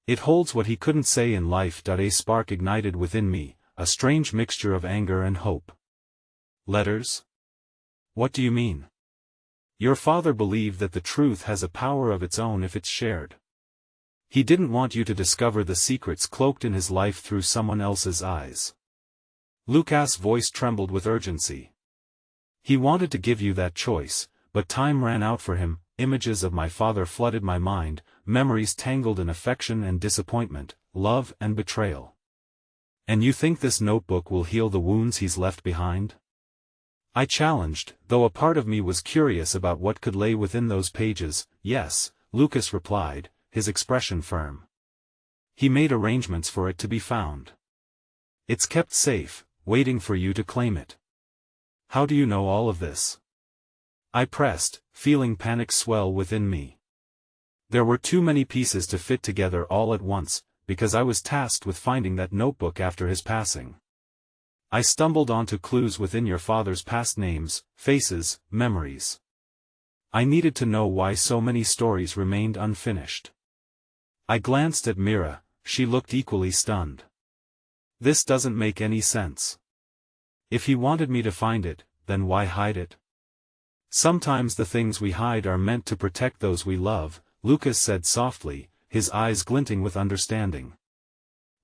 It holds what he couldn't say in life." A spark ignited within me, a strange mixture of anger and hope. "Letters? What do you mean?" "Your father believed that the truth has a power of its own if it's shared. He didn't want you to discover the secrets cloaked in his life through someone else's eyes." Lucas' voice trembled with urgency. "He wanted to give you that choice, but time ran out for him. Images of my father flooded my mind, memories tangled in affection and disappointment, love and betrayal." "And you think this notebook will heal the wounds he's left behind?" I challenged, though a part of me was curious about what could lay within those pages. "Yes," Lucas replied, his expression firm. "He made arrangements for it to be found. It's kept safe, waiting for you to claim it." "How do you know all of this?" I pressed, feeling panic swell within me. There were too many pieces to fit together all at once, because I was tasked with finding that notebook after his passing. "I stumbled onto clues within your father's past, names, faces, memories. I needed to know why so many stories remained unfinished." I glanced at Mira, she looked equally stunned. "This doesn't make any sense. If he wanted me to find it, then why hide it?" "Sometimes the things we hide are meant to protect those we love," Lucas said softly, his eyes glinting with understanding.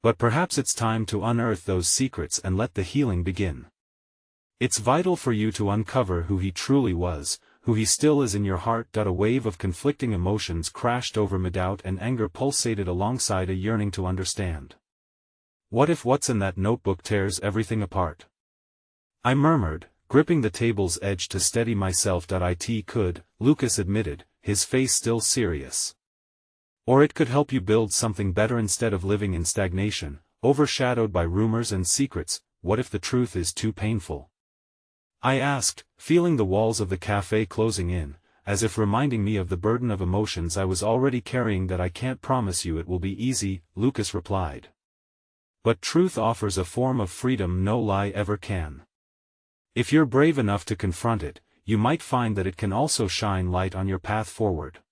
"But perhaps it's time to unearth those secrets and let the healing begin. It's vital for you to uncover who he truly was, who he still is in your heart." A wave of conflicting emotions crashed over me. Doubt and anger pulsated alongside a yearning to understand. What if what's in that notebook tears everything apart? I murmured, gripping the table's edge to steady myself. "It could," Lucas admitted, his face still serious. "Or it could help you build something better instead of living in stagnation, overshadowed by rumors and secrets. What if the truth is too painful?" I asked, feeling the walls of the cafe closing in, as if reminding me of the burden of emotions I was already carrying. "I can't promise you it will be easy," Lucas replied. "But truth offers a form of freedom no lie ever can. If you're brave enough to confront it, you might find that it can also shine light on your path forward."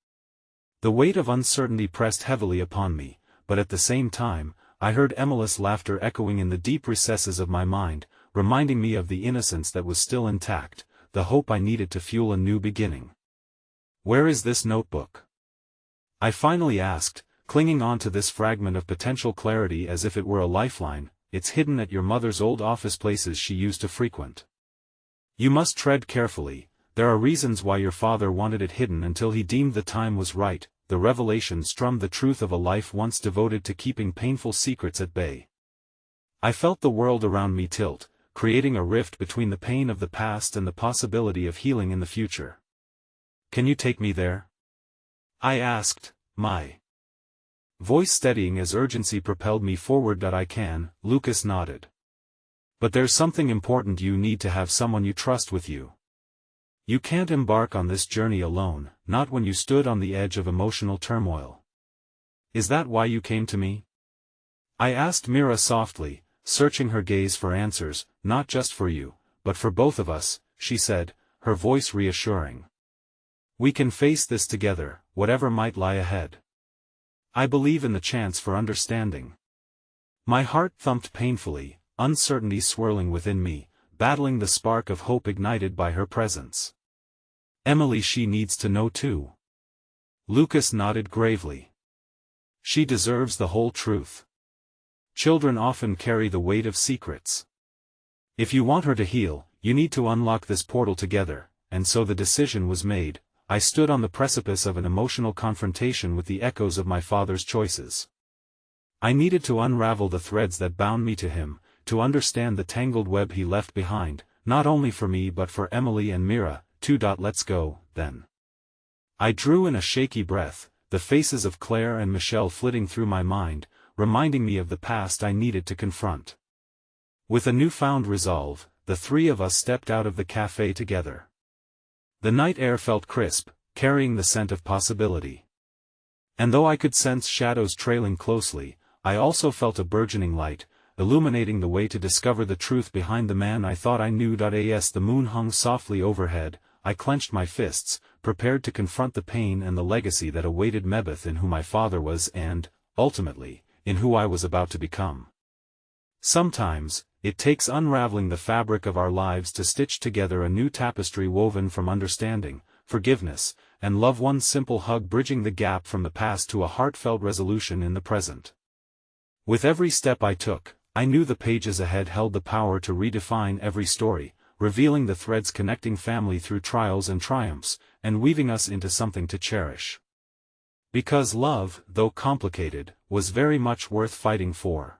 The weight of uncertainty pressed heavily upon me, but at the same time, I heard Emily's laughter echoing in the deep recesses of my mind, reminding me of the innocence that was still intact, the hope I needed to fuel a new beginning. "Where is this notebook?" I finally asked, clinging on to this fragment of potential clarity as if it were a lifeline. "It's hidden at your mother's old office places she used to frequent. You must tread carefully. There are reasons why your father wanted it hidden until he deemed the time was right." The revelation strummed the truth of a life once devoted to keeping painful secrets at bay. I felt the world around me tilt, creating a rift between the pain of the past and the possibility of healing in the future. "Can you take me there?" I asked, my voice steadying as urgency propelled me forward. "I can," Lucas nodded. "But there's something important. You need to have someone you trust with you. You can't embark on this journey alone, not when you stood on the edge of emotional turmoil." "Is that why you came to me?" I asked Mira softly, searching her gaze for answers. "Not just for you, but for both of us," she said, her voice reassuring. We can face this together, whatever might lie ahead. I believe in the chance for understanding. My heart thumped painfully, uncertainty swirling within me, battling the spark of hope ignited by her presence. Emily, she needs to know too. Lucas nodded gravely. She deserves the whole truth. Children often carry the weight of secrets. If you want her to heal, you need to unlock this portal together, and so the decision was made. I stood on the precipice of an emotional confrontation with the echoes of my father's choices. I needed to unravel the threads that bound me to him, to understand the tangled web he left behind, not only for me but for Emily and Mira, too. Let's go, then. I drew in a shaky breath, the faces of Claire and Michelle flitting through my mind, reminding me of the past I needed to confront. With a newfound resolve, the three of us stepped out of the cafe together. The night air felt crisp, carrying the scent of possibility. And though I could sense shadows trailing closely, I also felt a burgeoning light, illuminating the way to discover the truth behind the man I thought I knew. As the moon hung softly overhead, I clenched my fists, prepared to confront the pain and the legacy that awaited Mebeth in who my father was and, ultimately, in who I was about to become. Sometimes, it takes unraveling the fabric of our lives to stitch together a new tapestry woven from understanding, forgiveness, and love. One simple hug bridging the gap from the past to a heartfelt resolution in the present. With every step I took, I knew the pages ahead held the power to redefine every story, revealing the threads connecting family through trials and triumphs, and weaving us into something to cherish. Because love, though complicated, was very much worth fighting for.